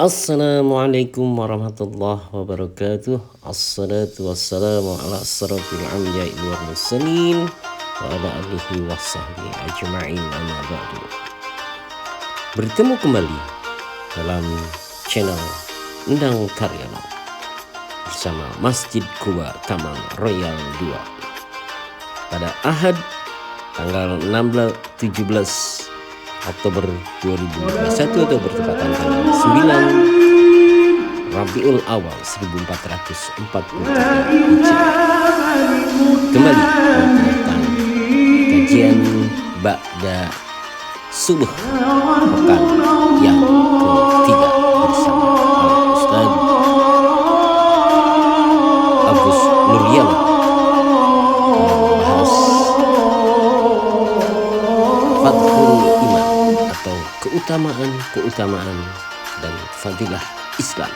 Assalamualaikum warahmatullahi wabarakatuh. Assalatu wassalamu ala asrafil anbiya'i wal mursalin wa ala alihi wa sahbihi ajma'in, amma ba'du. Bertemu kembali dalam channel Endang Karyana bersama Masjid Kuba Taman Royal 2 pada Ahad tanggal 17 Oktober 2021 atau bertepatan tanggal 9 Rabiul Awal 1443 Hijriah. Kembali melakukan kajian Ba'da Subuh pekan yang ketiga bersama Ustaz Agus Nuryawan membahas Fathul Iman atau keutamaan dan fadilah Islam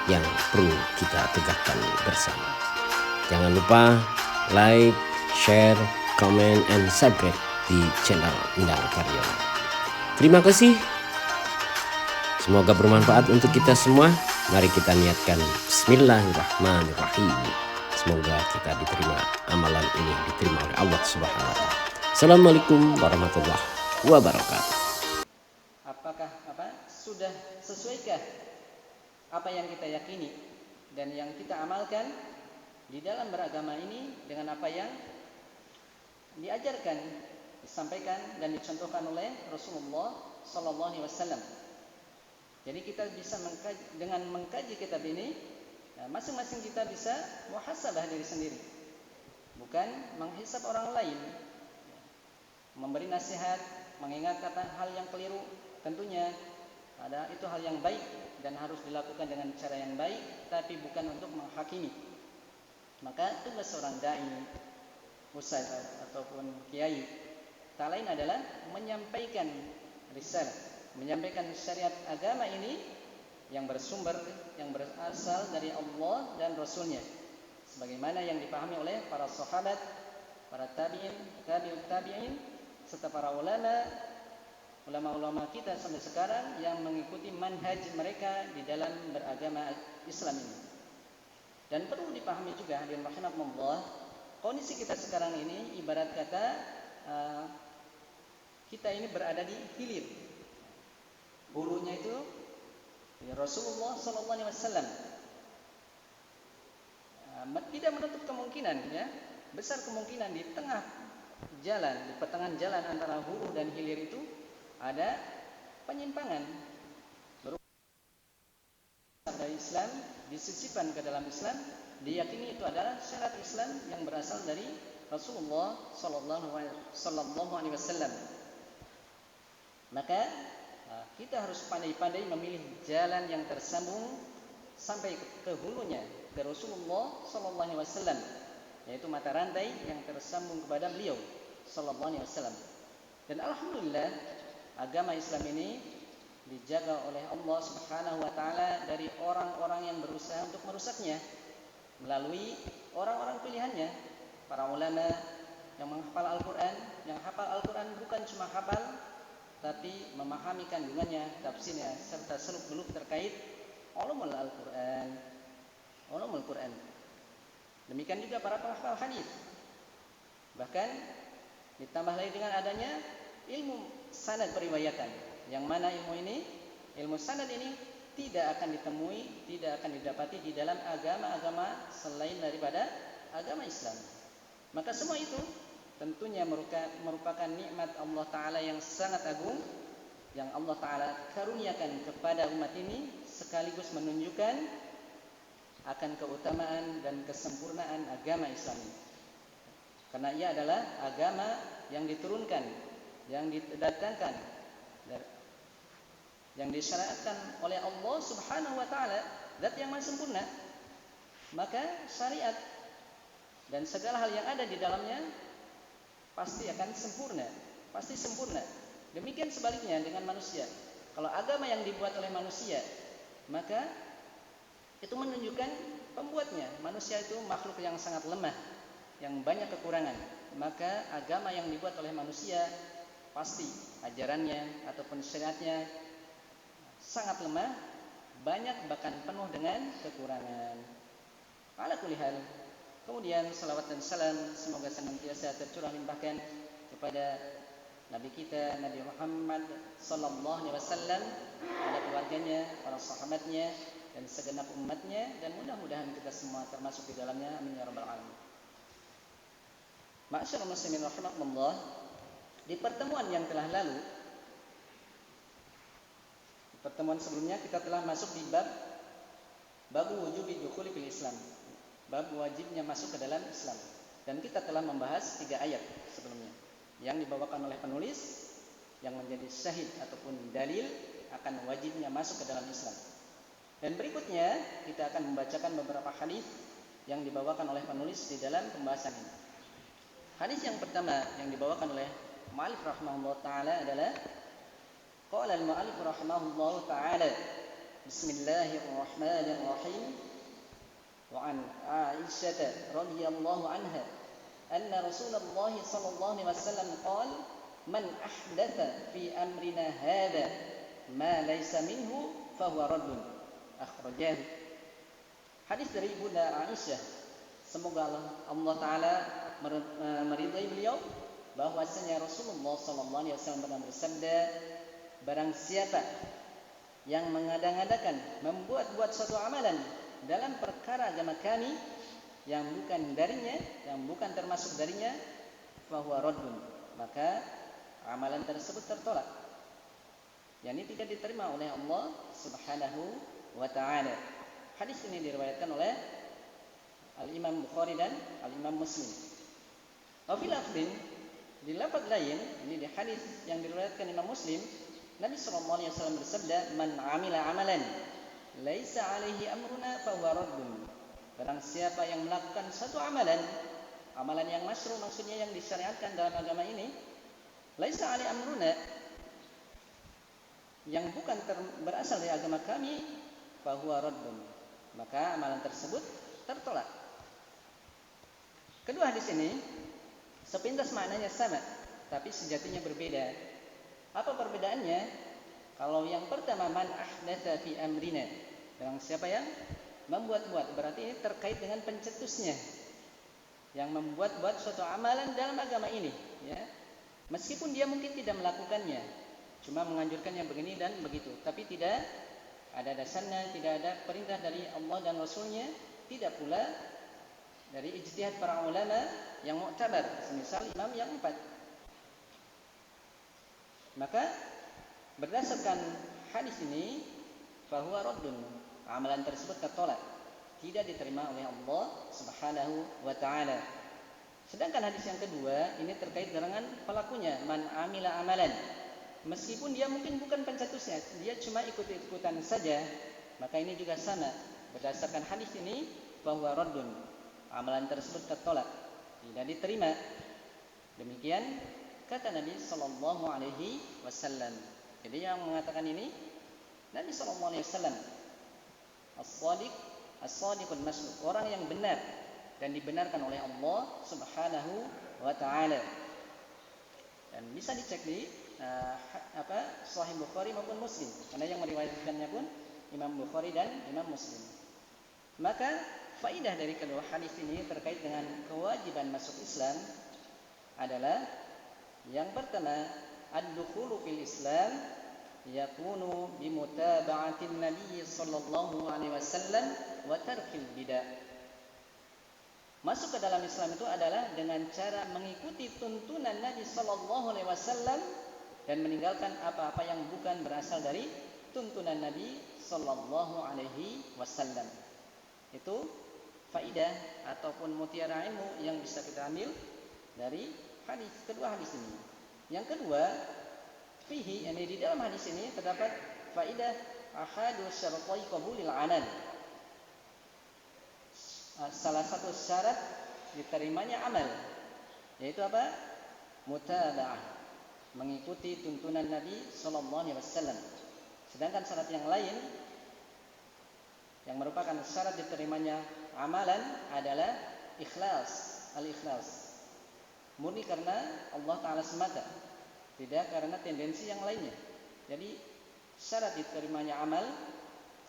yang perlu kita tegakkan bersama. Jangan lupa like, share, comment, and subscribe di channel Endang Karyana. Terima kasih. Semoga bermanfaat untuk kita semua. Mari kita niatkan Bismillahirrahmanirrahim. Semoga kita diterima, amalan ini diterima oleh Allah Subhanahu wa taala. Assalamualaikum warahmatullahi wabarakatuh. Apakah sudah sesuaikah apa yang kita yakini dan yang kita amalkan di dalam beragama ini dengan apa yang diajarkan, disampaikan dan dicontohkan oleh Rasulullah Sallallahu Alaihi Wasallam. Jadi kita bisa dengan mengkaji kitab ini, masing-masing kita bisa muhasabah diri sendiri, bukan menghisab orang lain, memberi nasihat, mengingatkan hal yang keliru. Tentunya itu hal yang baik dan harus dilakukan dengan cara yang baik, tapi bukan untuk menghakimi. Maka tugas seorang dai, ustaz ataupun kiai tak lain adalah menyampaikan risalah, menyampaikan syariat agama ini yang bersumber, yang berasal dari Allah dan Rasulnya, sebagaimana yang dipahami oleh para sahabat, para tabi'in, tabi'ut tabi'in, serta para ulama kita sampai sekarang yang mengikuti manhaj mereka di dalam beragama Islam ini. Dan perlu dipahami juga, hadirin rahimakumullah, kondisi kita sekarang ini ibarat kata kita ini berada di hilir. Hulunya itu Rasulullah Sallallahu Alaihi Wasallam. Tidak menutup kemungkinan, ya, besar kemungkinan di tengah jalan, di pertengahan jalan antara hulu dan hilir itu ada penyimpangan dari Islam, disisipkan ke dalam Islam, diyakini itu adalah syariat Islam yang berasal dari Rasulullah Sallallahu Alaihi Wasallam. Maka kita harus pandai-pandai memilih jalan yang tersambung sampai ke hulunya, ke Rasulullah Sallallahu Alaihi Wasallam, yaitu mata rantai yang tersambung kepada beliau Sallallahu Alaihi Wasallam. Dan alhamdulillah, agama Islam ini dijaga oleh Allah Subhanahu wa taala dari orang-orang yang berusaha untuk merusaknya melalui orang-orang pilihannya, para ulama yang menghafal Al-Qur'an, yang hafal Al-Qur'an bukan cuma hafal tapi memahami kandungannya, tafsirnya, serta seluk-beluk terkait ulumul Al-Qur'an, ulumul Qur'an. Demikian juga para penghafal hadis. Bahkan ditambah lagi dengan adanya ilmu sanad periwayatan, yang mana ilmu sanad ini tidak akan ditemui, tidak akan didapati di dalam agama-agama selain daripada agama Islam. Maka semua itu tentunya merupakan nikmat Allah Ta'ala yang sangat agung, yang Allah Ta'ala karuniakan kepada umat ini, sekaligus menunjukkan akan keutamaan dan kesempurnaan agama Islam ini. Karena ia adalah agama yang diturunkan, yang didatangkan, yang disyariatkan oleh Allah Subhanahu wa taala, zat yang maha sempurna. Maka syariat dan segala hal yang ada di dalamnya pasti akan sempurna, pasti sempurna. Demikian sebaliknya dengan manusia. Kalau agama yang dibuat oleh manusia, maka itu menunjukkan pembuatnya. Manusia itu makhluk yang sangat lemah, yang banyak kekurangan. Maka agama yang dibuat oleh manusia pasti ajarannya ataupun syariatnya sangat lemah banyak bahkan penuh dengan kekurangan. Ala kulli hal. Kemudian salawat dan salam semoga senantiasa tercurah limpahkan kepada Nabi kita Nabi Muhammad sallallahu alaihi wasallam, pada keluarganya, para sahabatnya dan segenap umatnya, dan mudah-mudahan kita semua termasuk di dalamnya. Amin ya rabbal alamin. Ma'asyiral muslimin rahimakumullah, di pertemuan yang telah lalu, di pertemuan sebelumnya kita telah masuk di bab wujubi dukhuli fil Islam, bab wajibnya masuk ke dalam Islam, dan kita telah membahas 3 ayat sebelumnya yang dibawakan oleh penulis yang menjadi syahid ataupun dalil akan wajibnya masuk ke dalam Islam. Dan berikutnya kita akan membacakan beberapa hadis yang dibawakan oleh penulis di dalam pembahasan ini. Hadis yang pertama yang dibawakan oleh mu'allif rahimahullah taala adalah qala al-mu'allif rahimahullah taala bismillahirrahmanirrahim wa an Aisyah radhiyallahu anha anna Rasulullah sallallahu alaihi wasallam qala man ahdatha fi amrina hadha ma laysa minhu fa huwa raddun, akhrajahu. Hadis dari Bunda Aisyah, semoga Allah taala meridai beliau, bahwasanya Rasulullah sallallahu alaihi wasallam pernah bersabda, barang siapa yang mengada-ngadakan membuat-buat suatu amalan dalam perkara agama kami yang bukan darinya, yang bukan termasuk darinya, fahuwa raddun, maka amalan tersebut tertolak, yakni tidak diterima oleh Allah Subhanahu wa taala. Hadis ini diriwayatkan oleh Al-Imam Bukhari dan Al-Imam Muslim. Wa fil lafdin, di lafaz lain, ini di hadis yang diriwayatkan Imam Muslim, Nabi sallallahu alaihi wasallam bersabda, man amila amalan laisa alaihi amruna fa huwa raddun. Barang siapa yang melakukan suatu amalan, amalan yang masyru', maksudnya yang disyariatkan dalam agama ini, laisa alaihi amruna, yang bukan berasal dari agama kami, fa huwa raddun, maka amalan tersebut tertolak. Kedua hadis ini sepintas maknanya sama, tapi sejatinya berbeda. Apa perbedaannya? Kalau yang pertama, man ahdatsa fi amrina, barang siapa yang membuat-buat, berarti ini terkait dengan pencetusnya, yang membuat-buat suatu amalan dalam agama ini, ya. Meskipun dia mungkin tidak melakukannya, cuma menganjurkannya begini dan begitu, tapi tidak ada dasarnya, tidak ada perintah dari Allah dan Rasulnya, tidak pula dari ijtihad para ulama yang mu'tabar, semisal imam yang 4. Maka berdasarkan hadis ini, fahuwa raddun, amalan tersebut tertolak, tidak diterima oleh Allah Subhanahu wa taala. Sedangkan hadis yang kedua ini terkait dengan pelakunya, man amila amalan, meskipun dia mungkin bukan pencetusnya, dia cuma ikut-ikutan saja, maka ini juga sama. Berdasarkan hadis ini, fahuwa raddun, amalan tersebut tertolak, tidak diterima. Demikian kata Nabi sallallahu alaihi wasallam. Jadi yang mengatakan ini Nabi sallallahu alaihi wasallam, as-shadiqul masduq, orang yang benar dan dibenarkan oleh Allah Subhanahu wa taala. Dan bisa dicek di Sahih Bukhari maupun Muslim, karena yang meriwayatkannya pun Imam Bukhari dan Imam Muslim. Maka faidah dari kedua hadis ini terkait dengan kewajiban masuk Islam adalah yang pertama, ad-dukhulu fil Islam yakunu bimutaba'atin Nabi sallallahu alaihi wasallam wa tarkil bid'ah. Masuk ke dalam Islam itu adalah dengan cara mengikuti tuntunan Nabi sallallahu alaihi wasallam dan meninggalkan apa-apa yang bukan berasal dari tuntunan Nabi sallallahu alaihi wasallam. Itu faidah ataupun mutiara ilmu yang bisa kita ambil dari kedua hadis ini. Yang kedua, fihi, yani di dalam hadis ini terdapat faidah ahadu syaratai qabulil amal. Salah satu syarat diterimanya amal, yaitu apa? Mutaba'ah, mengikuti tuntunan Nabi sallallahu alaihi wasallam. Sedangkan syarat yang lain yang merupakan syarat diterimanya amalan adalah ikhlas, al-ikhlas. Murni karena Allah Ta'ala semata, tidak karena tendensi yang lainnya. Jadi syarat diterimanya amal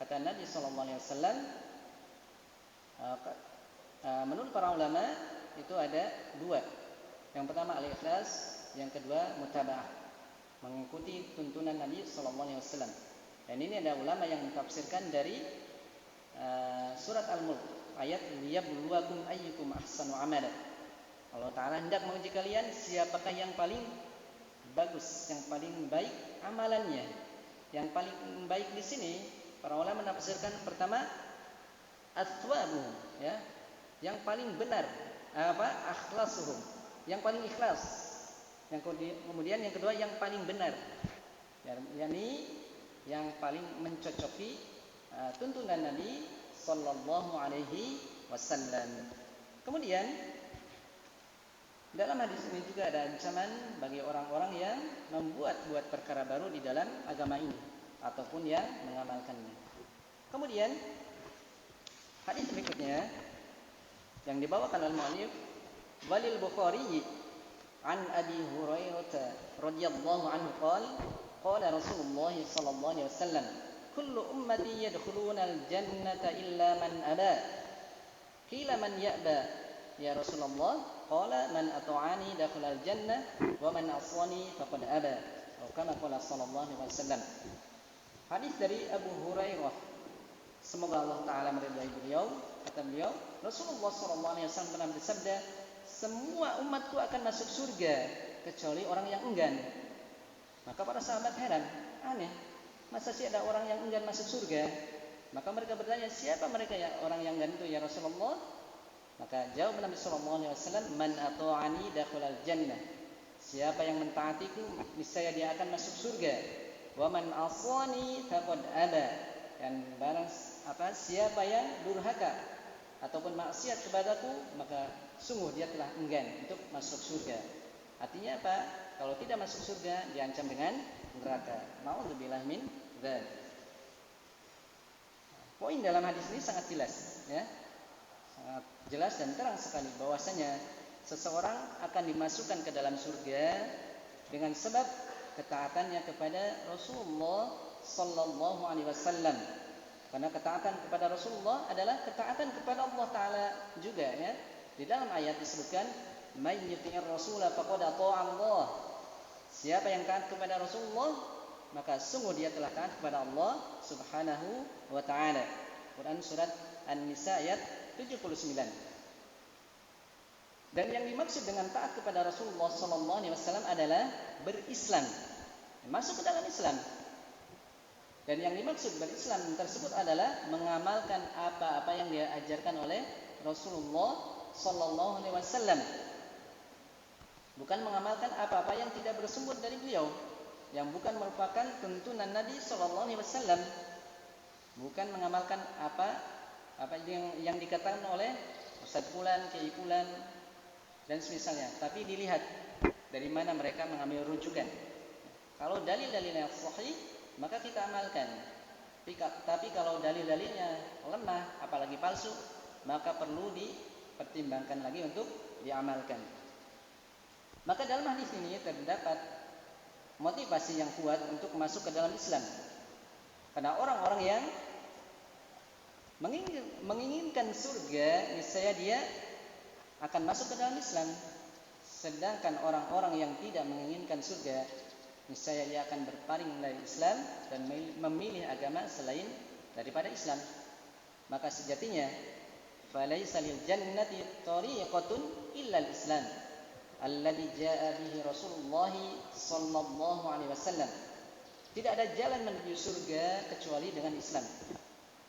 kata Nabi sallallahu alaihi wasallam, menurut para ulama itu ada dua. Yang pertama al-ikhlas, yang kedua mutaba'ah, mengikuti tuntunan Nabi sallallahu alaihi wasallam. Dan ini ada ulama yang mentafsirkan dari surat Al-Mulk ayat liyabluwakum ayyukum ahsanu amala. Allah Ta'ala hendak menguji kalian siapakah yang paling bagus, yang paling baik amalannya. Yang paling baik di sini para ulama menafsirkan pertama athwabuhum, ya, yang paling benar, akhlasuhum, yang paling ikhlas. Kemudian yang kedua yang paling benar, yakni yang paling mencocoki tuntunan Nabi sallallahu alaihi wasallam. Kemudian dalam hadis ini juga ada ancaman bagi orang-orang yang membuat perkara baru di dalam agama ini ataupun yang mengamalkannya. Kemudian hadis berikutnya yang dibawakan oleh mu'allif, walil Bukhari an Abi Hurairah radhiyallahu anhu qala Rasulullah sallallahu alaihi wasallam, kullu ummati yadkhuluna al-jannata illa man aba. Qila man ya'ba ya Rasulullah? Qala man ata'ani dakhala al-jannah wa man asani faqad aba. Atau kama qala sallallahu alaihi wasallam. Hadis dari Abu Hurairah, semoga Allah Ta'ala meridai beliau, kata beliau, Rasulullah sallallahu alaihi wasallam pernah bersabda, semua umatku akan masuk surga kecuali orang yang enggan. Maka para sahabat heran, aneh, masa sih ada orang yang enggan masuk surga? Maka mereka bertanya, siapa mereka ya orang yang enggan itu ya Rasulullah? Maka jawab Nabi sallallahu alaihi wasallam, man ata'ani dakhalal jannah. Siapa yang mentaatiku, niscaya dia akan masuk surga. Wa man asani faqad aba. Dan barang siapa yang durhaka ataupun maksiat kepadaku, maka sungguh dia telah enggan untuk masuk surga. Artinya apa? Kalau tidak masuk surga diancam dengan neraka. Nauzubillah min dzalik. Poin dalam hadis ini sangat jelas, ya. Sangat jelas dan terang sekali bahwasanya seseorang akan dimasukkan ke dalam surga dengan sebab ketaatannya kepada Rasulullah sallallahu alaihi wasallam. Karena ketaatan kepada Rasulullah adalah ketaatan kepada Allah Ta'ala juga, ya. Di dalam ayat disebutkan, may yuti'ir rasula faqad ata'a Allah. Siapa yang taat kepada Rasulullah, maka sungguh dia telah taat kepada Allah Subhanahu wa Ta'ala. Quran surat An-Nisa ayat 79. Dan yang dimaksud dengan taat kepada Rasulullah sallallahu alaihi wasallam adalah berislam, masuk ke dalam Islam. Dan yang dimaksud berislam tersebut adalah mengamalkan apa-apa yang diajarkan oleh Rasulullah sallallahu alaihi wasallam. Bukan mengamalkan apa-apa yang tidak bersumber dari beliau, yang bukan merupakan tuntunan Nabi sallallahu alaihi wasallam. Bukan mengamalkan apa yang dikatakan oleh Ustaz Fulan, Kiai Fulan dan semisalnya, tapi dilihat dari mana mereka mengambil rujukan. Kalau dalil-dalilnya sahih, maka kita amalkan. Tapi kalau dalil-dalilnya lemah, apalagi palsu, maka perlu dipertimbangkan lagi untuk diamalkan. Maka dalam hadis ini terdapat motivasi yang kuat untuk masuk ke dalam Islam. Karena orang-orang yang menginginkan surga, niscaya dia akan masuk ke dalam Islam. Sedangkan orang-orang yang tidak menginginkan surga, niscaya dia akan berpaling dari Islam dan memilih agama selain daripada Islam. Maka sejatinya, falaisa lil jannati tariqatun illa al-Islam alladzi jaa bihi Rasulullah sallallahu alaihi wasallam. Tidak ada jalan menuju surga kecuali dengan Islam,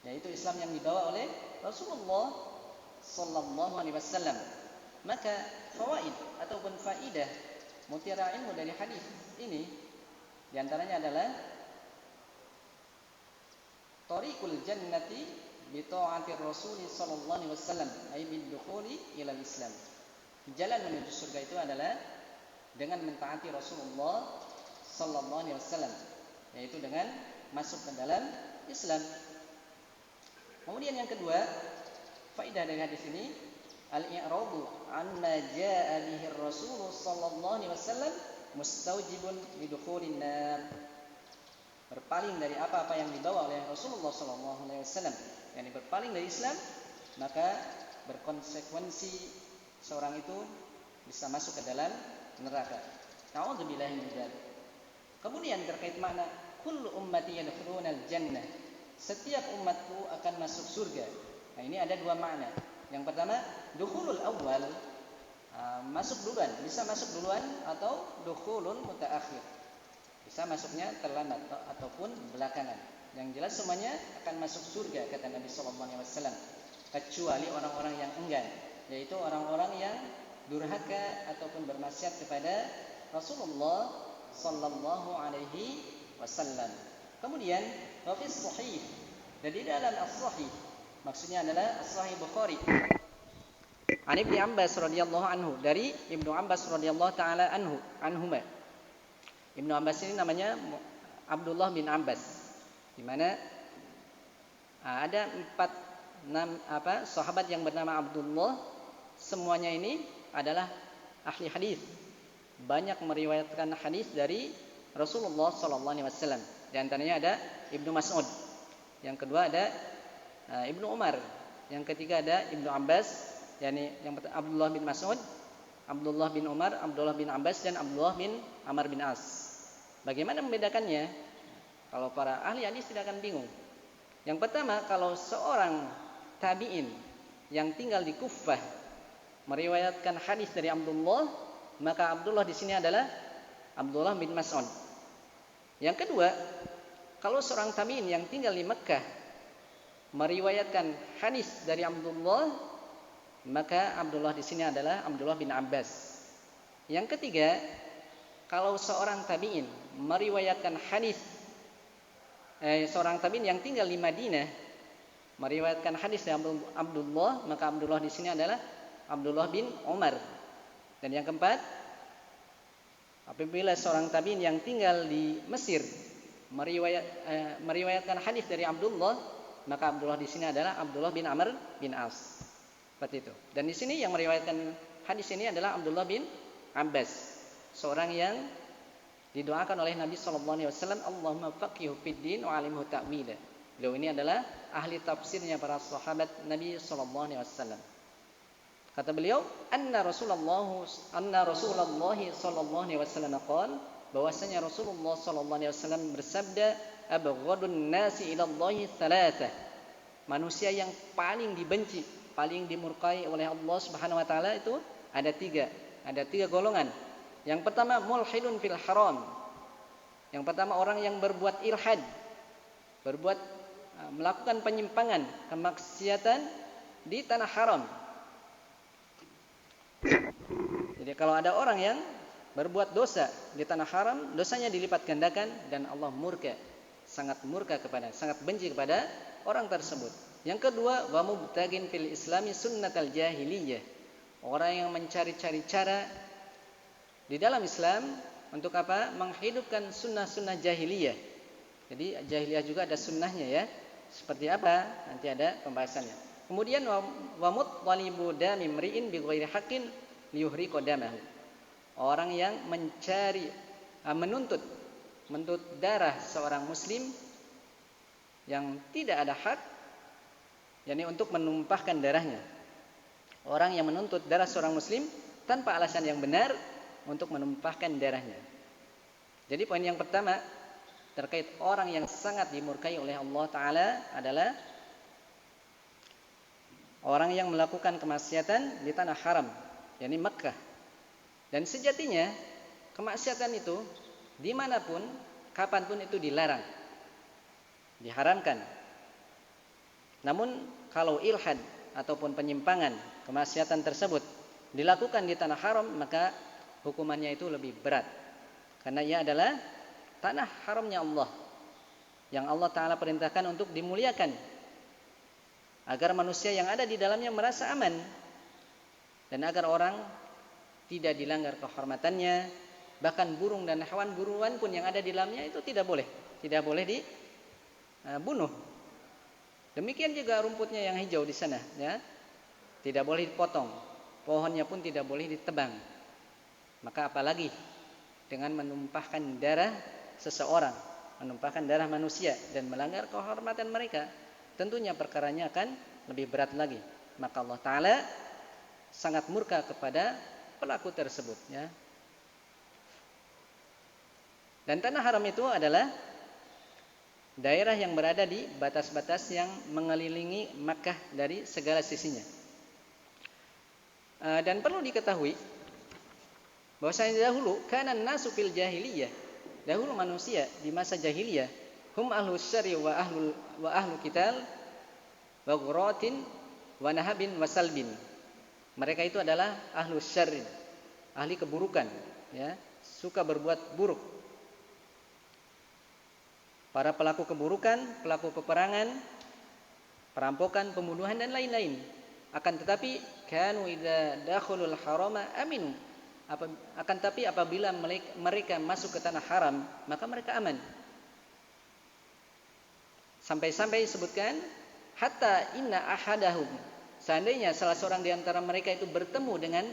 yaitu Islam yang dibawa oleh Rasulullah sallallahu alaihi wasallam. Maka fawaid ataupun faidah mutiara ilmu dari hadis ini di antaranya adalah tariqul jannati bi ta'atir Rasul sallallahu alaihi wasallam ay bil dukhuli ila Islam. Jalan menuju surga itu adalah dengan mentaati Rasulullah sallallahu alaihi wasallam, yaitu dengan masuk ke dalam Islam. Kemudian yang kedua, faedah dari hadis ini, al-i'radu amma jaa'a bihi Rasul sallallahu alaihi wasallam mustawjibun lidukhulin nar. berpaling dari apa-apa yang dibawa oleh Rasulullah SAW, yakni berpaling dari Islam, maka berkonsekuensi seorang itu bisa masuk ke dalam neraka. Na'udzubillahi min dzalik. Kemudian terkait makna kullu ummati yadkhulunal jannah, setiap umatku akan masuk surga. Nah, ini ada dua makna. Yang pertama, dukhulul awal, masuk duluan, bisa masuk duluan, atau dukhulul mutaakhir, bisa masuknya terlambat ataupun belakangan. Yang jelas semuanya akan masuk surga, kata Nabi SAW, kecuali orang-orang yang enggan, yaitu orang-orang yang durhaka ataupun bermaksiat kepada Rasulullah sallallahu alaihi wasallam. Kemudian wafis sahih, dan di dalam as-sahih, maksudnya adalah as-sahih Bukhari, an Ibnu Abbas radhiyallahu anhu, dari Ibnu Abbas radhiyallahu taala anhuma. Ibnu Abbas ini namanya Abdullah bin Abbas, di mana ada 4 sahabat yang bernama Abdullah. Semuanya ini adalah ahli hadis, banyak meriwayatkan hadis dari Rasulullah sallallahu alaihi wasallam. Di antaranya ada Ibnu Mas'ud, yang kedua ada Ibnu Umar, yang ketiga ada Ibnu Abbas, yakni yang Abdullah bin Mas'ud, Abdullah bin Umar, Abdullah bin Abbas, dan Abdullah bin Amr bin As. Bagaimana membedakannya? Kalau para ahli hadis tidak akan bingung. Yang pertama, kalau seorang tabi'in yang tinggal di Kufah meriwayatkan hadis dari Abdullah, maka Abdullah di sini adalah Abdullah bin Mas'ud. Yang kedua, kalau seorang tabi'in yang tinggal di Mekah meriwayatkan hadis dari Abdullah, maka Abdullah di sini adalah Abdullah bin Abbas. Yang ketiga, kalau seorang tabi'in meriwayatkan hadis, seorang tabi'in yang tinggal di Madinah meriwayatkan hadis dari Abdullah, maka Abdullah di sini adalah Abdullah bin Umar. Dan yang keempat, apabila seorang tabi'in yang tinggal di Mesir meriwayatkan hadis dari Abdullah, maka Abdullah di sini adalah Abdullah bin Amr bin As. Seperti itu. Dan di sini yang meriwayatkan hadis ini adalah Abdullah bin Abbas, seorang yang didoakan oleh Nabi SAW, Allahumma faqihu fid din wa alimhu ta'wila. Beliau ini adalah ahli tafsirnya para sahabat Nabi SAW. Kata beliau, anna Rasulullah sallallahu alaihi wasallam qala, bahwasanya Rasulullah sallallahu alaihi wasallam bersabda, abghadun nasi ila Allah thalatha. Manusia yang paling dibenci, paling dimurkai oleh Allah Subhanahu wa taala itu ada tiga golongan. Yang pertama, mulhidun fil haram. Yang pertama, orang yang berbuat ilhad, melakukan penyimpangan, kemaksiatan di tanah haram. Jadi kalau ada orang yang berbuat dosa di tanah haram, dosanya dilipat gandakan dan Allah murka, sangat benci kepada orang tersebut. Yang kedua, wa mubtagin fil islami sunnatal jahiliyah. Orang yang mencari-cari cara di dalam Islam untuk apa? Menghidupkan sunnah-sunnah jahiliyah. Jadi jahiliyah juga ada sunnahnya ya. Seperti apa? Nanti ada pembahasannya. Kemudian wa muttalibu dami mri'in bi ghairi haqqin liyuhriqa damahu. Orang yang menuntut darah seorang muslim yang tidak ada hak, yakni untuk menumpahkan darahnya. Orang yang menuntut darah seorang muslim tanpa alasan yang benar untuk menumpahkan darahnya. Jadi poin yang pertama terkait orang yang sangat dimurkai oleh Allah Ta'ala adalah orang yang melakukan kemaksiatan di tanah haram, yakni Mekah. Dan sejatinya kemaksiatan itu dimanapun, kapanpun itu dilarang, diharamkan. Namun kalau ilhad ataupun penyimpangan, kemaksiatan tersebut dilakukan di tanah haram, maka hukumannya itu lebih berat. Karena ia adalah tanah haramnya Allah, yang Allah Ta'ala perintahkan untuk dimuliakan, agar manusia yang ada di dalamnya merasa aman, dan agar orang tidak dilanggar kehormatannya. Bahkan burung dan hewan buruan pun yang ada di dalamnya itu tidak boleh dibunuh. Demikian juga rumputnya yang hijau di sana, ya, tidak boleh dipotong. Pohonnya pun tidak boleh ditebang. Maka apalagi dengan menumpahkan darah seseorang, menumpahkan darah manusia dan melanggar kehormatan mereka, tentunya perkaranya akan lebih berat lagi. Maka Allah Ta'ala sangat murka kepada pelaku tersebut, ya. Dan tanah haram itu adalah daerah yang berada di batas-batas yang mengelilingi Makkah dari segala sisinya. Dan perlu diketahui bahwasanya dahulu kanan nasu fil jahiliyah, dahulu manusia di masa jahiliyah, hum ahlu syar'i wa ahlu qital wa ghuratin wa nahabin wa salbin. Mereka itu adalah ahlu syar'i, ahli keburukan, ya, suka berbuat buruk. Para pelaku keburukan, pelaku peperangan, perampokan, pembunuhan dan lain-lain. Akan tetapi kanu idza dakhulul harama aminu. Akan tapi apabila mereka masuk ke tanah haram, maka mereka aman. Sampai-sampai disebutkan hatta inna ahadahum, seandainya salah seorang di antara mereka itu bertemu dengan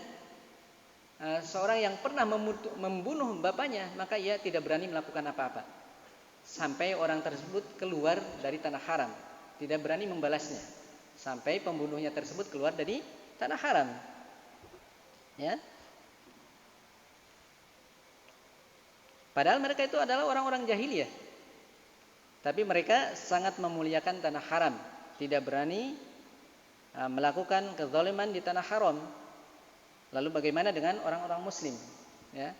seorang yang pernah membunuh bapaknya, maka ia tidak berani melakukan apa-apa sampai orang tersebut keluar dari tanah haram, tidak berani membalasnya sampai pembunuhnya tersebut keluar dari tanah haram, ya. Padahal mereka itu adalah orang-orang jahiliyah, tapi mereka sangat memuliakan tanah haram, tidak berani melakukan kezaliman di tanah haram. Lalu bagaimana dengan orang-orang muslim, ya?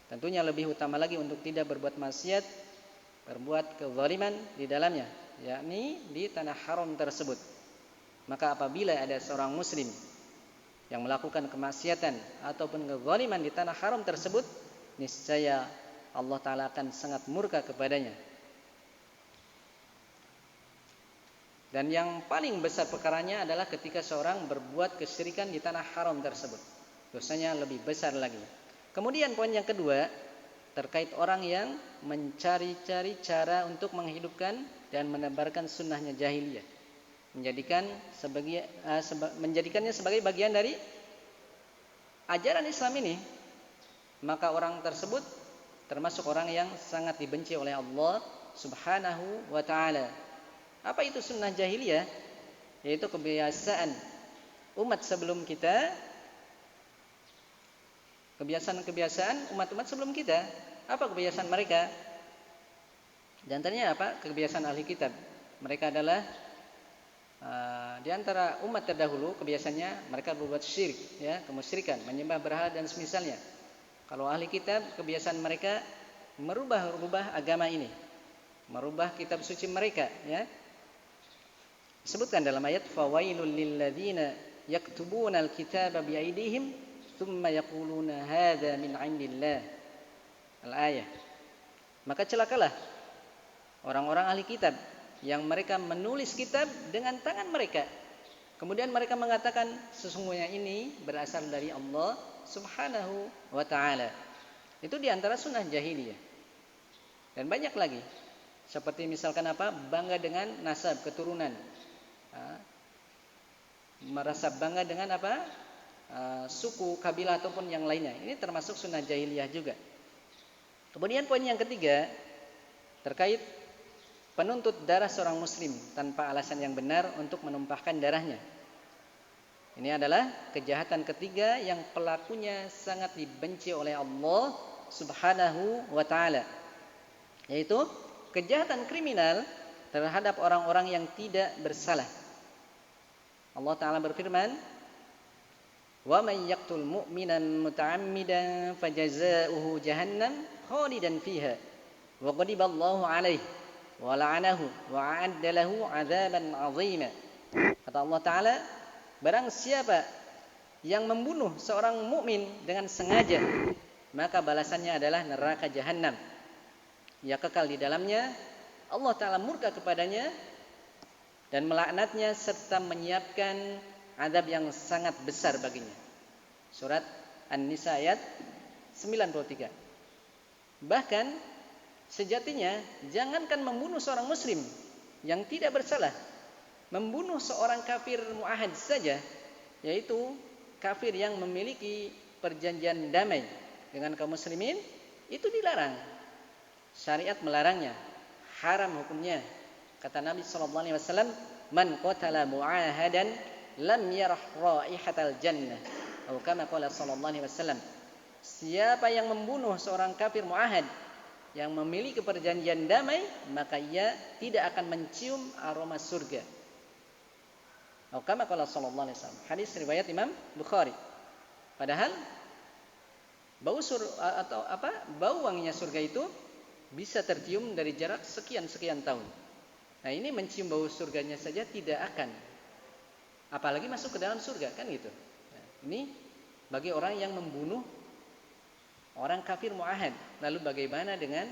Tentunya lebih utama lagi untuk tidak berbuat maksiat, berbuat kezaliman di dalamnya, yakni di tanah haram tersebut. Maka apabila ada seorang muslim yang melakukan kemaksiatan ataupun kezaliman di tanah haram tersebut, niscaya Allah Ta'ala akan sangat murka kepadanya. Dan yang paling besar perkaranya adalah ketika seorang berbuat kesyirikan di tanah haram tersebut, dosanya lebih besar lagi. Kemudian poin yang kedua, terkait orang yang mencari-cari cara untuk menghidupkan dan menebarkan sunnahnya jahiliyah, menjadikannya sebagai bagian dari ajaran Islam ini, maka orang tersebut termasuk orang yang sangat dibenci oleh Allah Subhanahu wa Ta'ala. Apa itu sunnah jahiliyah? Yaitu kebiasaan umat sebelum kita, kebiasaan umat-umat sebelum kita. Apa kebiasaan mereka? Di antaranya apa? Kebiasaan ahli kitab. Mereka adalah di antara umat terdahulu, kebiasaannya mereka berbuat syirik, ya, kemusyrikan, menyembah berhala dan semisalnya. Kalau ahli kitab, kebiasaan mereka merubah agama ini, merubah kitab suci mereka, ya. Sebutkan dalam ayat fawailul lilladzina yaktubuna alkitaba biaidihim thumma yaquluna hadza min 'indillah. Al-ayah. Maka celakalah orang-orang ahli kitab yang mereka menulis kitab dengan tangan mereka. Kemudian mereka mengatakan sesungguhnya ini berasal dari Allah Subhanahu wa Ta'ala. Itu diantara sunnah jahiliyah. Dan banyak lagi. Seperti misalkan apa? Bangga dengan nasab, keturunan. Merasa bangga dengan apa? Suku, kabilah ataupun yang lainnya. Ini termasuk sunnah jahiliyah juga. Kemudian poin yang ketiga, terkait penuntut darah seorang muslim tanpa alasan yang benar untuk menumpahkan darahnya. Ini adalah kejahatan ketiga yang pelakunya sangat dibenci oleh Allah Subhanahu wa Ta'ala, yaitu kejahatan kriminal terhadap orang-orang yang tidak bersalah. Allah Ta'ala berfirman, wa man yaqtul mu'minan muta'ammidan fajaza'uhu jahannam khalidan fiha wa ghadiballahu alaihi wa la'anahu wa a'adda lahu 'adzaban 'azima. Kata Allah Ta'ala, barang siapa yang membunuh seorang mukmin dengan sengaja, maka balasannya adalah neraka jahanam. Ia kekal di dalamnya. Allah Ta'ala murka kepadanya dan melaknatnya serta menyiapkan azab yang sangat besar baginya. Surat An-Nisa ayat 93. Bahkan sejatinya jangankan membunuh seorang muslim yang tidak bersalah, membunuh seorang kafir muahad saja, yaitu kafir yang memiliki perjanjian damai dengan kaum muslimin, itu dilarang. Syariat melarangnya. haram hukumnya. Kata Nabi sallallahu alaihi wasallam, "Man qatala mu'ahadan lam yarah raihatal jannah." Atau kama qala sallallahu alaihi wasallam. Siapa yang membunuh seorang kafir mu'ahad yang memiliki perjanjian damai, maka ia tidak akan mencium aroma surga. Atau kama qala sallallahu alaihi wasallam. Hadis riwayat Imam Bukhari. Padahal bau wanginya surga itu bisa tercium dari jarak sekian tahun. Nah, ini mencium bau surganya saja tidak akan, apalagi masuk ke dalam surga, kan gitu. Nah, ini bagi orang yang membunuh orang kafir mu'ahad. Lalu bagaimana dengan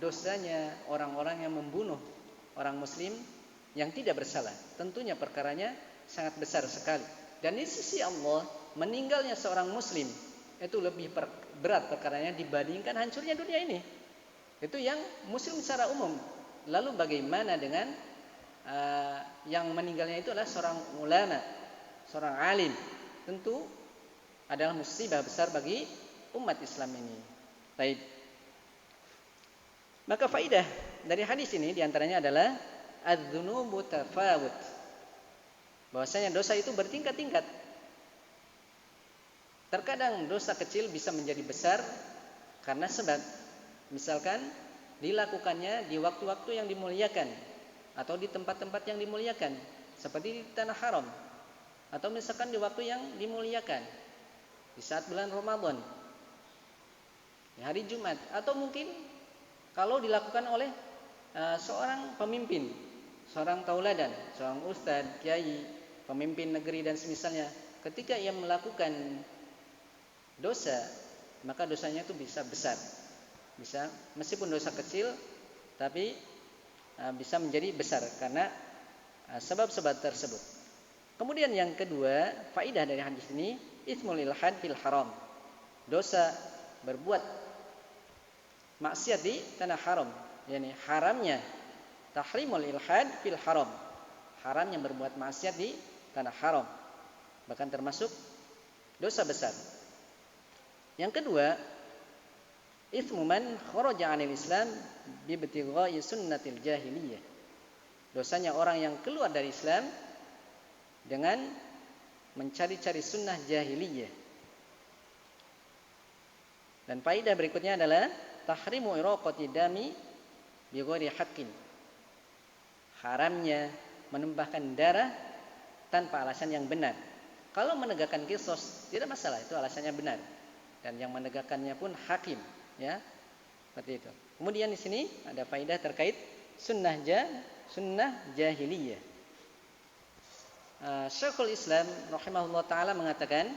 dosanya orang-orang yang membunuh orang muslim yang tidak bersalah? Tentunya perkaranya sangat besar sekali. Dan di sisi Allah, meninggalnya seorang muslim itu lebih berat perkaranya dibandingkan hancurnya dunia ini. Itu yang muslim secara umum. Lalu bagaimana dengan yang meninggalnya itu adalah seorang ulama, seorang alim? Tentu adalah musibah besar bagi umat Islam ini. Baik. Maka faidah dari hadis ini diantaranya adalah adz-dzunubu tafawut. Bahwasanya dosa itu bertingkat-tingkat. Terkadang dosa kecil bisa menjadi besar karena sebab, misalkan dilakukannya di waktu-waktu yang dimuliakan atau di tempat-tempat yang dimuliakan, seperti di tanah haram, atau misalkan di waktu yang dimuliakan di saat bulan Ramadan, di hari Jumat, atau mungkin kalau dilakukan oleh seorang pemimpin, seorang tauladan, seorang ustadz, kiai, pemimpin negeri dan semisalnya, ketika ia melakukan dosa, maka dosanya itu bisa besar. Bisa, meskipun dosa kecil, tapi bisa menjadi besar karena sebab-sebab tersebut. Kemudian yang kedua, faidah dari hadis ini, itsmul ilhad fil haram. Dosa berbuat maksiat di tanah haram, yakni haramnya tahrimul ilhad fil haram. Haramnya berbuat maksiat di tanah haram, bahkan termasuk dosa besar. Yang kedua, itsmu man kharaja 'anil Islam bi ibtigha'i sunnatil jahiliyah. Dosanya orang yang keluar dari Islam dengan mencari-cari sunnah jahiliyah. Dan faedah berikutnya adalah tahrimu iraqati dami bi ghairi haqqin. Haramnya menumpahkan darah tanpa alasan yang benar. Kalau menegakkan qisas tidak masalah, itu alasannya benar. Dan yang menegakkannya pun hakim, ya. Seperti itu. Kemudian di sini ada faedah terkait sunnah jahiliyah. Syekhul Islam rahimahullah taala mengatakan,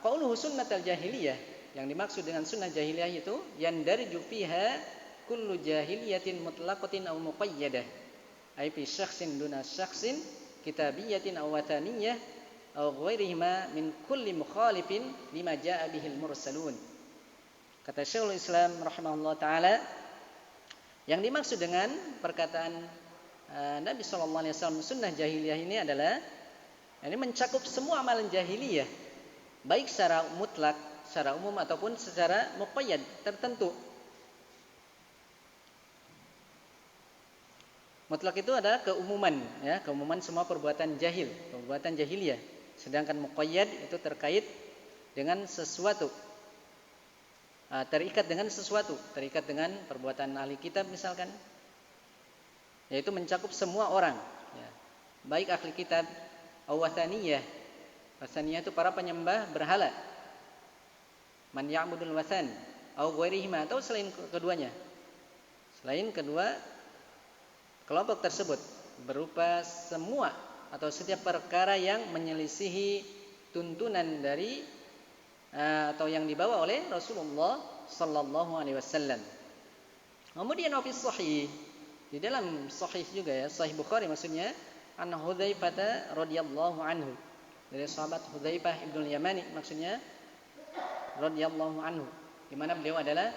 qauluhu sunnatul jahiliyah, yang dimaksud dengan sunnah jahiliyah itu yandariju fiha kullu jahiliyatin mutlaqatin aw muqayyadah, ay fi syakhsin duna syakhsin, kitabiyatin aw wataniyah aw ghairihima min kulli mukhalifin lima jaa bihil mursalun. Kata Syekhul Islam rahimahullah taala, yang dimaksud dengan perkataan Nabi sallallahu alaihi wasallam sunnah jahiliyah ini adalah ini mencakup semua amalan jahiliyah, baik secara mutlak, secara umum ataupun secara muqayyad, tertentu. Mutlak itu adalah keumuman, ya, keumuman semua perbuatan jahil, perbuatan jahiliyah. Sedangkan muqayyad itu terkait dengan sesuatu, terikat dengan sesuatu, terikat dengan perbuatan ahli kitab misalkan, yaitu mencakup semua orang, ya, baik ahli kitab, awataniyah. Wasaniyah itu para penyembah berhala, man ya'budul wasan, au ghairihima, atau selain keduanya, selain kedua kelompok tersebut, berupa semua atau setiap perkara yang menyelisihi tuntunan dari atau yang dibawa oleh Rasulullah sallallahu alaihi wasallam. Kemudian fi sahih, di dalam sahih juga, ya, Sahih Bukhari maksudnya, an Hudzaifah radhiyallahu anhu, dari sahabat Hudzaifah ibnul Yamani maksudnya radhiyallahu anhu, di mana beliau adalah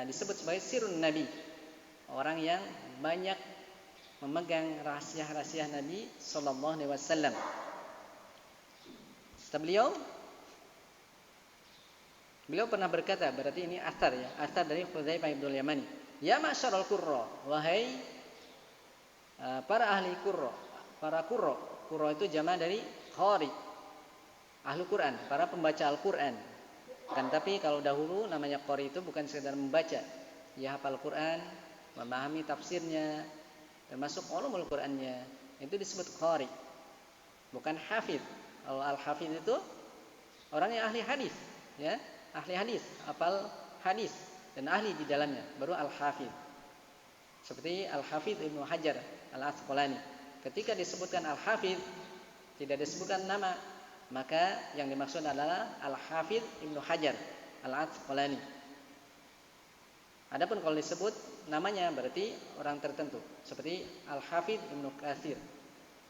disebut sebagai sirrun nabi, orang yang banyak memegang rahasia-rahasia Nabi sallallahu alaihi wasallam. Kata beliau, Beliau pernah berkata, berarti ini athar ya, athar dari Hudzaifah bin Yamani. Ya ma'syarul qurra, wahai para ahli qurra, para qurra. Qurra itu jama' dari qari, ahli Quran, para pembaca Al-Quran. Kan tapi kalau dahulu namanya qari itu bukan sekedar membaca, dia hafal Quran, memahami tafsirnya, termasuk ulumul Qurannya, itu disebut qari, bukan hafidh. Kalau al-hafidh itu orang yang ahli hadis, ya, ahli hadis, hafal hadis dan ahli di dalamnya, baru al-hafidh. Seperti Al-Hafidh Ibnu Hajar Al-Asqalani. Ketika disebutkan Al-Hafidh tidak disebutkan nama, maka yang dimaksud adalah Al-Hafidh Ibnu Hajar Al-Asqalani. Adapun kalau disebut namanya berarti orang tertentu, seperti Al-Hafidh Ibnu Katsir,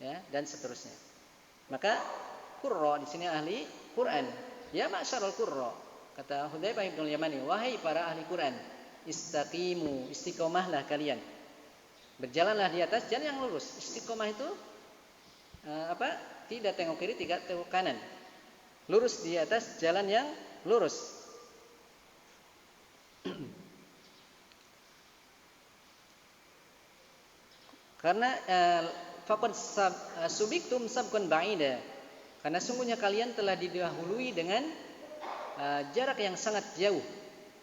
ya, dan seterusnya. Maka qurra di sini ahli Quran. Ya ma'syarul qurra, kata Hudzaifah bin Yamani, wahai para ahli Quran, istaqimu, istiqomahlah kalian. Berjalanlah di atas jalan yang lurus. Istiqomah itu tidak tengok kiri, tidak tengok kanan. Lurus di atas jalan yang lurus. Karena faqad subiktum sabqan ba'ida. Karena sungguhnya kalian telah didahului dengan jarak yang sangat jauh.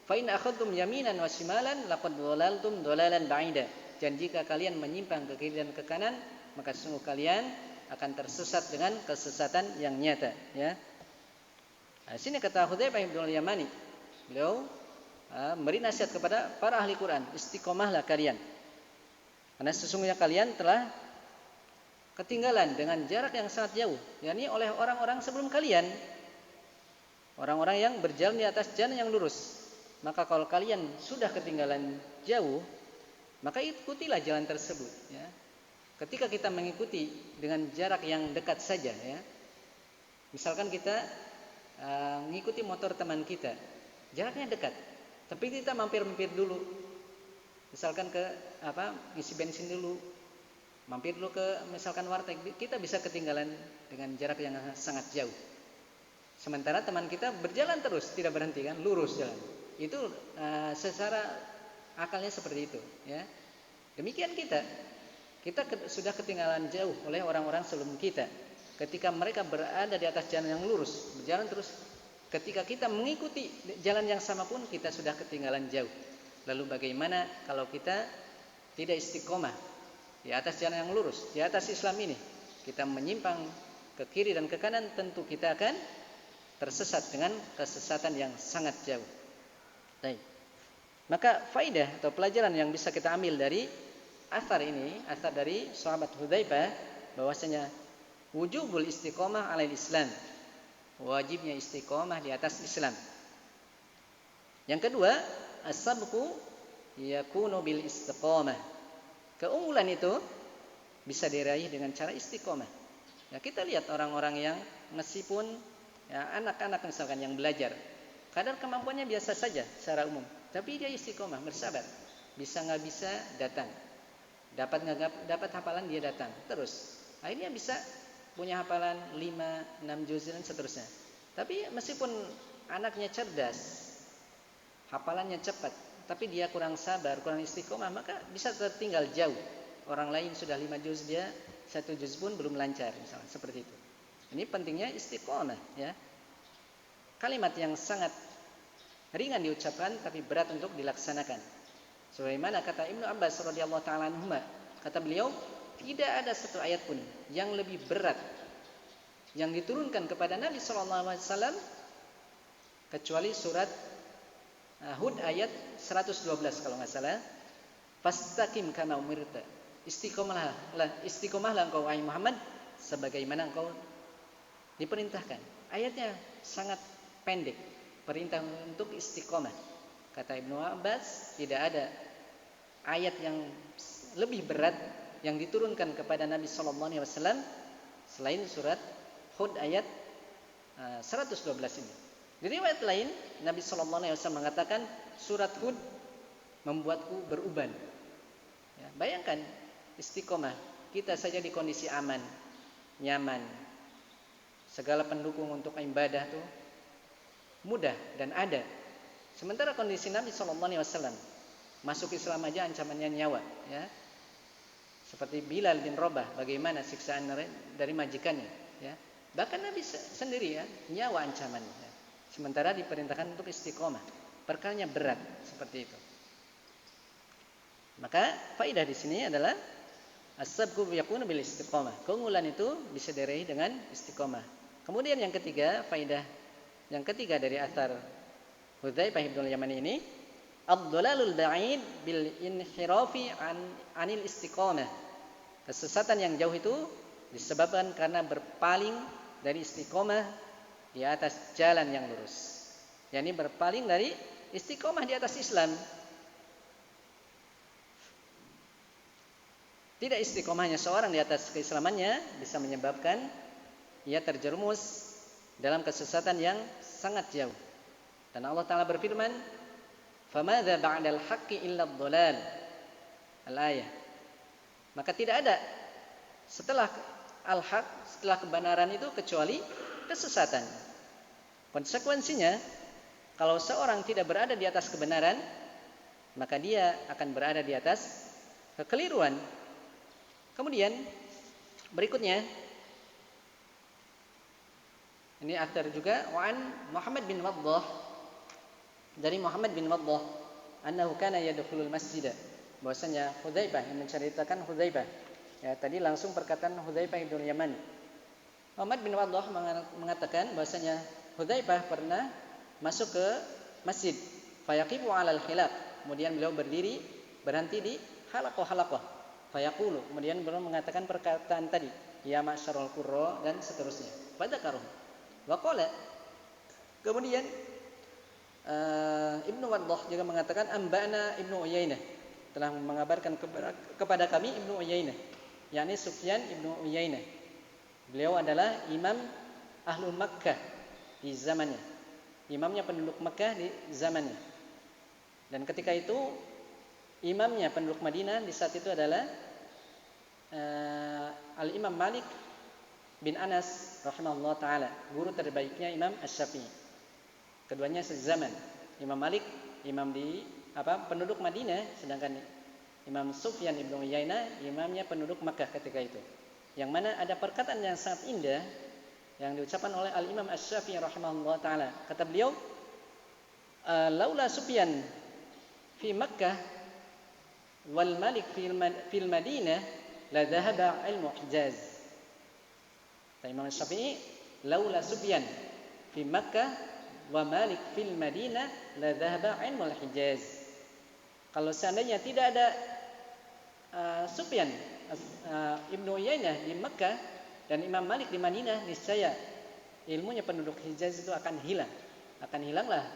Fa in akhadtum yaminan wa shimalan laqad dhalaltum dhalalan ba'ida. Dan jika kalian menyimpang ke kiri dan ke kanan, maka sungguh kalian akan tersesat dengan kesesatan yang nyata, ya. Nah, sini kata Hudzaifah bin Yamani, beliau memberi nasihat kepada para ahli Quran, istiqomahlah kalian. Karena sesungguhnya kalian telah ketinggalan dengan jarak yang sangat jauh, yakni oleh orang-orang sebelum kalian. Orang-orang yang berjalan di atas jalan yang lurus. Maka kalau kalian sudah ketinggalan jauh, maka ikutilah jalan tersebut, ya. Ketika kita mengikuti dengan jarak yang dekat saja, ya. Misalkan kita mengikuti motor teman kita, jaraknya dekat, tapi kita mampir-mampir dulu. Misalkan ke ngisi bensin dulu, mampir dulu ke misalkan warteg, kita bisa ketinggalan dengan jarak yang sangat jauh. Sementara teman kita berjalan terus, tidak berhenti, kan, lurus jalan. Itu secara akalnya seperti itu, ya. Demikian kita sudah ketinggalan jauh oleh orang-orang sebelum kita. Ketika mereka berada di atas jalan yang lurus, berjalan terus, ketika kita mengikuti jalan yang sama pun kita sudah ketinggalan jauh. Lalu bagaimana kalau kita tidak istiqomah di atas jalan yang lurus, di atas Islam ini, kita menyimpang ke kiri dan ke kanan, tentu kita akan tersesat dengan kesesatan yang sangat jauh. Baik. Maka faidah atau pelajaran yang bisa kita ambil dari asar ini, asar dari sahabat Hudzaifah, bahwasanya wujubul istiqomah alal Islam, wajibnya istiqomah di atas Islam. Yang kedua, as-sabqu yakunu bil istiqomah. Keunggulan itu bisa diraih dengan cara istiqomah. Ya, kita lihat orang-orang yang meskipun ya, anak-anak misalkan yang belajar, kadar kemampuannya biasa saja secara umum, tapi dia istiqomah, bersabar. Bisa nggak bisa datang, dapat nggak dapat hafalan dia datang terus. Akhirnya bisa punya hafalan 5-6 juz dan seterusnya. Tapi meskipun anaknya cerdas, hafalannya cepat, tapi dia kurang sabar, kurang istiqomah, maka bisa tertinggal jauh. Orang lain sudah 5 juz, dia 1 juz pun belum lancar, misalnya seperti itu. Ini pentingnya istiqomah, ya. Kalimat yang sangat ringan diucapkan tapi berat untuk dilaksanakan. Sebagaimana kata Ibnu Abbas radhiyallahu taala anhuma, kata beliau, tidak ada satu ayat pun yang lebih berat yang diturunkan kepada Nabi sallallahu alaihi wasallam kecuali surat Hud ayat 112 kalau enggak salah. Fastaqim kama umirta. Istiqomahlah engkau wahai Muhammad sebagaimana engkau diperintahkan. Ayatnya sangat pendek, perintah untuk istiqomah. Kata Ibnu Abbas, tidak ada ayat yang lebih berat yang diturunkan kepada Nabi sallallahu alaihi wasallam selain surat Hud ayat 112 ini. Di riwayat lain, Nabi sallallahu alaihi wasallam mengatakan surat Hud membuatku beruban. Ya, bayangkan istiqomah, kita saja di kondisi aman, nyaman, segala pendukung untuk ibadah tuh mudah dan ada. Sementara kondisi Nabi SAW masuk Islam aja ancamannya nyawa, ya. Seperti Bilal bin Rabah, bagaimana siksaan dari majikannya, ya. Bahkan Nabi sendiri, ya, nyawa ancamannya. Ya. Sementara diperintahkan untuk istiqomah, perkaranya berat seperti itu. Maka faedah di sini adalah as-sabqu yakunu bil istiqomah. Keunggulan itu bisa diraih dengan istiqomah. Kemudian yang ketiga, faedah yang ketiga dari athar Hudzaifah bin Yaman ini, ad-dhalalul ba'id bil inhirafi anil istiqomah. Kesesatan yang jauh itu disebabkan karena berpaling dari istiqomah di atas jalan yang lurus. yakni berpaling dari istiqomah di atas Islam. Tidak istiqomahnya seorang di atas keislamannya bisa menyebabkan ia terjerumus dalam kesesatan yang sangat jauh. Dan Allah Ta'ala berfirman, "Famadza ba'dal haqqi illa ad-dhalal." Al-ayah. Maka tidak ada setelah al-haq, setelah kebenaran itu kecuali kesesatan. Konsekuensinya, kalau seorang tidak berada di atas kebenaran, maka dia akan berada di atas kekeliruan. Kemudian berikutnya, ini athar juga wa'an Muhammad bin Waddah, dari Muhammad bin Waddah, annahu kana yadkhulul masjid, bahwasanya Hudzaifah yang menceritakan Hudzaifah. Ya, tadi langsung perkataan Hudzaifah bin Yaman. Muhammad bin Waddah mengatakan bahwasanya Hudzaifah pernah masuk ke masjid, fayaqifu 'alal khilaf. Kemudian beliau berdiri, berhenti di halaqah-halaqah. Fayaqulu, kemudian beliau mengatakan perkataan tadi, ya ma'syarul qurra, dan seterusnya. Fadzakaruh. Wa qala, kemudian Ibnu Waddah juga mengatakan amba'na Ibnu Uyainah, telah mengabarkan kepada kami Ibnu Uyainah, yakni Sufyan Ibnu Uyainah. Beliau adalah imam Ahlul Makkah di zamannya, imamnya penduduk Makkah di zamannya. Dan ketika itu imamnya penduduk Madinah di saat itu adalah Al-Imam Malik bin Anas rahimahullah ta'ala, guru terbaiknya Imam Asy-Syafi'i. Keduanya sezaman. Imam Malik imam di penduduk Madinah, sedangkan Imam Sufyan Ibnu Uyainah imamnya penduduk Makkah ketika itu. Yang mana ada perkataan yang sangat indah yang diucapkan oleh Al-Imam Asy-Syafi'i rahimahullah ta'ala. Kata beliau, laula Sufyan fi Makkah wal Malik fil Madinah la dhahaba ilmu Hijaz. Imam Syafi'i, laula Sufyan fi Makkah wa Malik fil Madinah la dhahaba ilmu Hijaz. Kalau seandainya tidak ada Sufyan Ibnu Uyainah di Makkah dan Imam Malik di Madinah, niscaya ilmunya penduduk Hijaz itu akan hilang. Akan hilanglah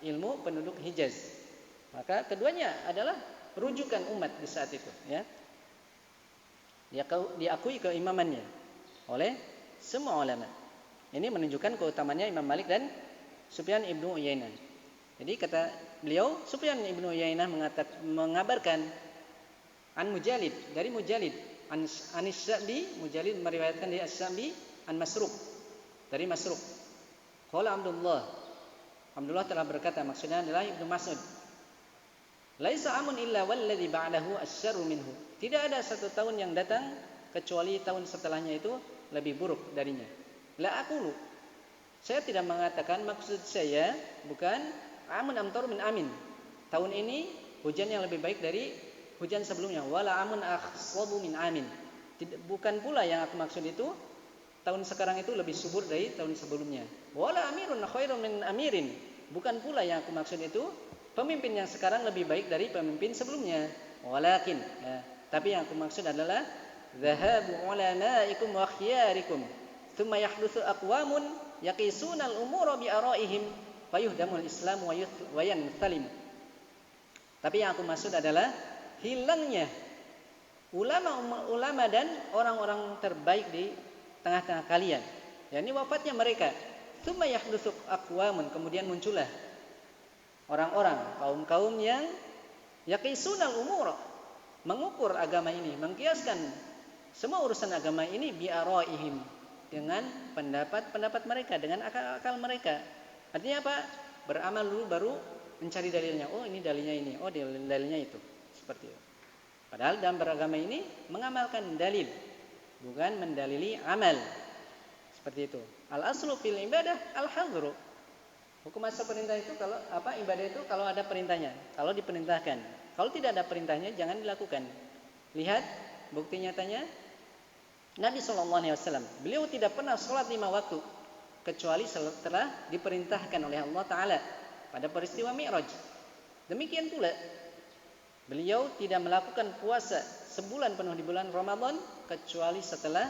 ilmu penduduk Hijaz. Maka keduanya adalah rujukan umat di saat itu, ya. Diakui keimamannya oleh semua ulama. Ini menunjukkan keutamaannya Imam Malik dan Sufyan Ibnu Uyainah. Jadi kata beliau, Sufyan Ibnu Uyainah mengabarkan an Mujalid, dari Mujalid, Anis Sa'bi, Mujalid meriwayatkan dari As-Sa'bi, an Masruq, dari Masruq. Qala Abdullah telah berkata, maksudnya adalah Ibnu Mas'ud, laisa amun illa walladzi ba'dahu asyarru minhu. Tidak ada satu tahun yang datang kecuali tahun setelahnya itu lebih buruk darinya. La aqulu, saya tidak mengatakan, maksud saya bukan amun amtar min amin, tahun ini hujan yang lebih baik dari hujan sebelumnya. Wala amun akhsabu min amin, bukan pula yang aku maksud itu tahun sekarang itu lebih subur dari tahun sebelumnya. Wala amirun khairun min amirin, bukan pula yang aku maksud itu pemimpin yang sekarang lebih baik dari pemimpin sebelumnya. Walakin, ya, tapi yang aku maksud adalah dhahabu ulamaikum wa khiyarikum thumma yahdutsu aqwamun yaqisuna al-umura bi araihim fayuhdamul islam wa yansalim. Tapi yang aku maksud adalah hilangnya ulama dan orang-orang terbaik di tengah-tengah kalian, yakni wafatnya mereka. Thumma yahdutsu aqwamun, kemudian muncullah orang-orang, kaum-kaum yang yaqisunal umur, mengukur agama ini, mengkiaskan semua urusan agama ini bi araihim, dengan pendapat-pendapat mereka, dengan akal-akal mereka. Artinya apa? Beramal dulu baru mencari dalilnya. Oh ini dalilnya ini, oh dalilnya itu. Seperti itu. Padahal dalam beragama ini mengamalkan dalil, bukan mendalili amal. Seperti itu. Al aslu fil ibadah al hadru. Hukum asal perintah itu kalau ibadah itu kalau ada perintahnya, kalau diperintahkan. Kalau tidak ada perintahnya jangan dilakukan. Lihat bukti nyatanya Nabi SAW, beliau tidak pernah sholat 5 waktu kecuali setelah diperintahkan oleh Allah Ta'ala pada peristiwa Mi'raj. Demikian pula beliau tidak melakukan puasa sebulan penuh di bulan Ramadan kecuali setelah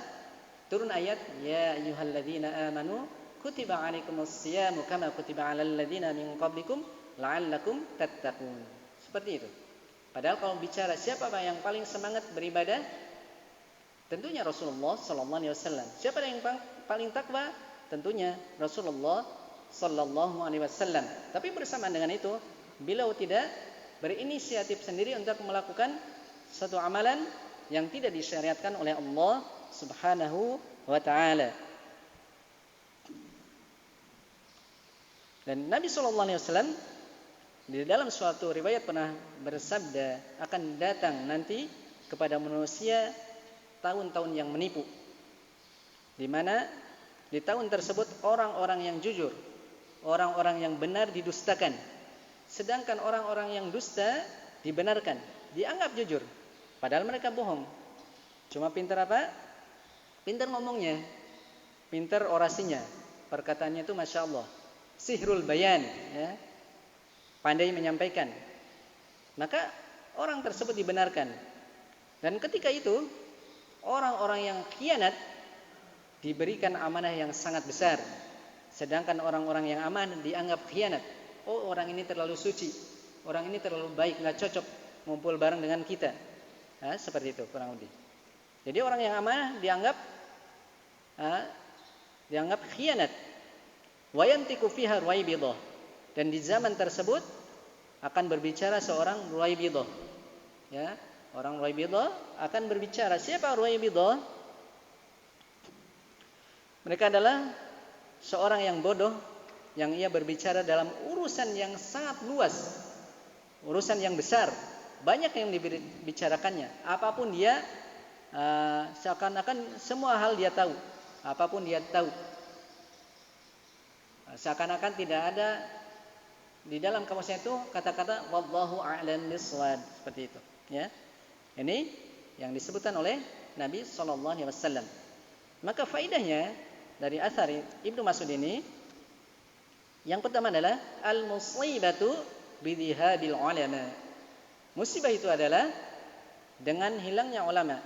turun ayat ya ayyuhalladzina amanu kutiba alaikumus siyamu kama kutiba alal ladzina min qablikum la'allakum tattaqun. Seperti itu. Padahal kalau bicara siapa yang paling semangat beribadah, tentunya Rasulullah sallallahu alaihi wasallam. Siapa yang paling takwa? Tentunya Rasulullah sallallahu alaihi wasallam. Tapi bersamaan dengan itu, beliau tidak berinisiatif sendiri untuk melakukan satu amalan yang tidak disyariatkan oleh Allah Subhanahu wa taala. Dan Nabi sallallahu alaihi wasallam di dalam suatu riwayat pernah bersabda, akan datang nanti kepada manusia tahun-tahun yang menipu, di mana di tahun tersebut orang-orang yang jujur, orang-orang yang benar didustakan, sedangkan orang-orang yang dusta dibenarkan, dianggap jujur, padahal mereka bohong. Cuma pintar apa? Pintar ngomongnya, pintar orasinya, perkataannya itu masya Allah, sihrul bayan, ya. Pandai menyampaikan, maka orang tersebut dibenarkan. Dan ketika itu orang-orang yang khianat diberikan amanah yang sangat besar, sedangkan orang-orang yang aman dianggap khianat. Oh orang ini terlalu suci, orang ini terlalu baik, nggak cocok ngumpul bareng dengan kita. Nah, seperti itu kurang lebih. Jadi orang yang amanah dianggap khianat. Wayantiku fiha ruwaibidah. Dan di zaman tersebut akan berbicara seorang ruwaibidah. Ya, orang ruwaibidah akan berbicara. Siapa ruwaibidah? Mereka adalah seorang yang bodoh yang ia berbicara dalam urusan yang sangat luas, urusan yang besar, banyak yang dibicarakannya. Apapun dia seakan-akan semua hal dia tahu, apapun dia tahu. Seakan-akan tidak ada di dalam kamusnya itu kata-kata wallahu a'lam bissawab, seperti itu, ya. Ini yang disebutkan oleh Nabi sallallahu alaihi wasallam. Maka faedahnya dari athar Ibnu Mas'ud ini yang pertama adalah al-musibatu bidhihabil ulama. Musibah itu adalah dengan hilangnya ulama,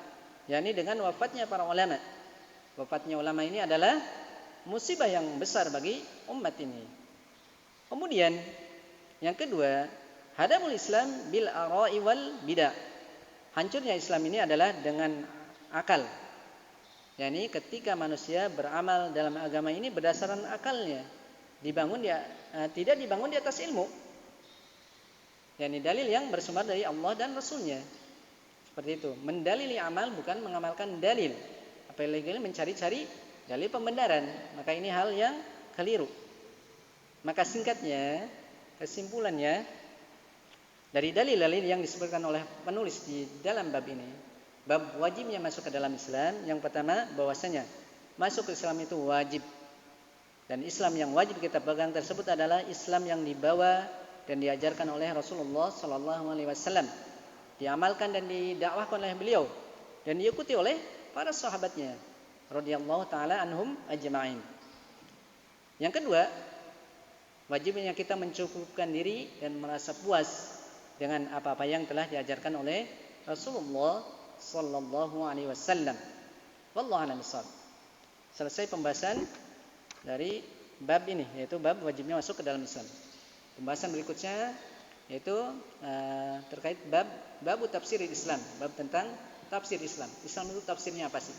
yakni dengan wafatnya para ulama. Wafatnya ulama ini adalah musibah yang besar bagi umat ini. Kemudian yang kedua, hadamul Islam bil ara'i wal bidah. Hancurnya Islam ini adalah dengan akal. yakni ketika manusia beramal dalam agama ini berdasarkan akalnya, tidak dibangun di atas ilmu, yakni dalil yang bersumber dari Allah dan Rasulnya. Seperti itu, mendalili amal bukan mengamalkan dalil, apalagi mencari-cari dalil pembenaran, maka ini hal yang keliru. Maka singkatnya, kesimpulannya dari dalil-dalil yang disebutkan oleh penulis di dalam bab ini, bab wajibnya masuk ke dalam Islam, yang pertama bahwasanya masuk ke Islam itu wajib, dan Islam yang wajib kita pegang tersebut adalah Islam yang dibawa dan diajarkan oleh Rasulullah SAW, diamalkan dan didakwahkan oleh beliau dan diikuti oleh para sahabatnya radhiyallahu taala anhum ajma'in. Yang kedua, wajibnya kita mencukupkan diri dan merasa puas dengan apa-apa yang telah diajarkan oleh Rasulullah sallallahu alaihi wasallam. Wallahu a'lam bishawab. Selesai pembahasan dari bab ini, yaitu bab wajibnya masuk ke dalam Islam. Pembahasan berikutnya yaitu terkait bab tafsir Islam, bab tentang tafsir Islam. Islam itu tafsirnya apa sih?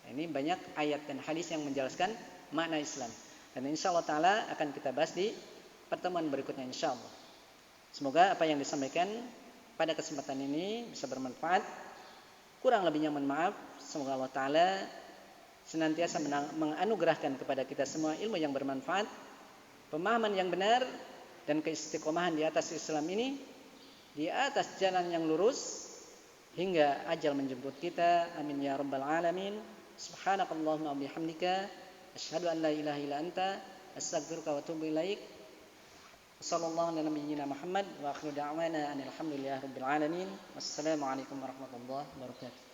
Nah, ini banyak ayat dan hadis yang menjelaskan makna Islam. Dan insyaallah taala akan kita bahas di pertemuan berikutnya insyaallah. Semoga apa yang disampaikan pada kesempatan ini bisa bermanfaat. Kurang lebihnya mohon maaf. Semoga Allah taala senantiasa menganugerahkan kepada kita semua ilmu yang bermanfaat, pemahaman yang benar dan keistiqomahan di atas Islam ini, di atas jalan yang lurus hingga ajal menjemput kita. Amin ya rabbal alamin. Subhanakallahumma wa bihamdika asyhadu an la ilaha illa anta astaghfiruka wa atubu ilaik. Sallallahu ala nabiyyina Muhammad wa akhiru da'wana alhamdulillahi rabbil alamin. Wassalamu alaikum warahmatullahi wabarakatuh.